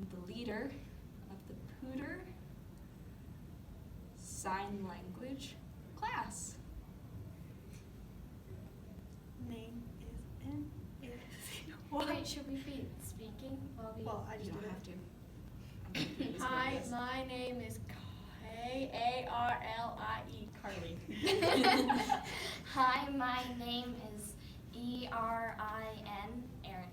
am the leader of the Poudre Sign Language class. Name is N. Wait, should we be speaking while we... Well, I just You don't do have it. to. Hi, my name is K-A-R-L-I-E, Carly. Hi, my name is E-R-I-N, Erin.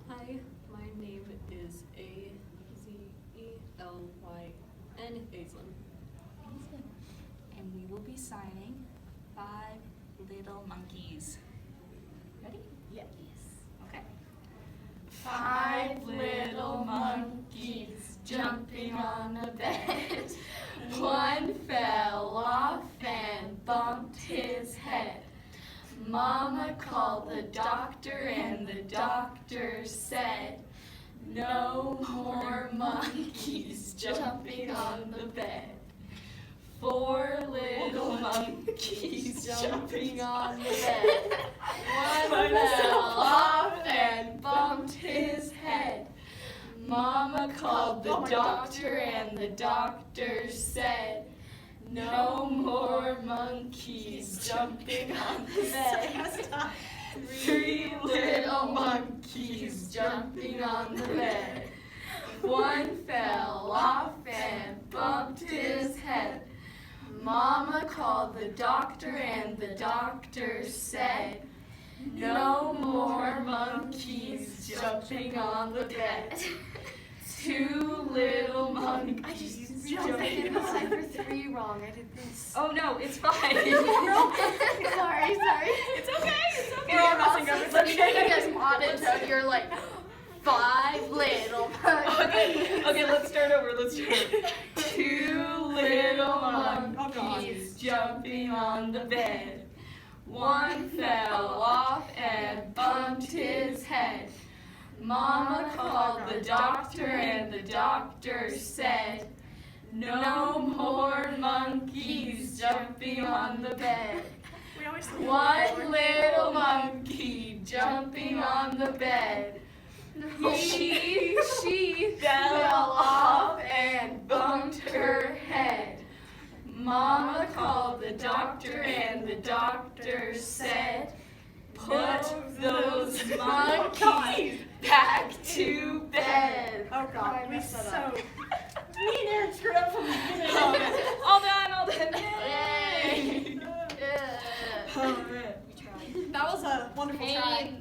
Hi, my name is A-Z-E-L-Y-N, Aislinn. And we will be signing 5 little monkeys. Ready? Yes. Okay. 5 little monkeys jumping on a bed. One fell off and bumped his head. Mama called the doctor and the doctor said, no more monkeys jumping on the bed. 4 little monkeys jumping on the bed. One fell off and bumped his head. Mama called the doctor and the doctor said, no more monkeys jumping on the bed. 3 little monkeys jumping on the bed. One fell off and bumped his head. Mama called the doctor and the doctor said, no more monkeys jumping on the bed. 2 little monkeys jumping on the bed. 3 wrong. I did this. Oh no, it's fine. Sorry. It's okay. It's okay. You're messing up. It's okay. as modded, so you're like 5 little monkeys. Okay, let's start over. 2 little monkeys jumping on the bed. One fell off and bumped his head. Mama called the doctor and the doctor said, no more monkeys jumping on the bed. 1 little monkey jumping on the bed. She fell off and bumped her head. Mama called the doctor and the doctor said, put those monkeys back to bed. Oh God, we so. Me and Aaron screwed up from the beginning. All done. Yay. That was a wonderful try.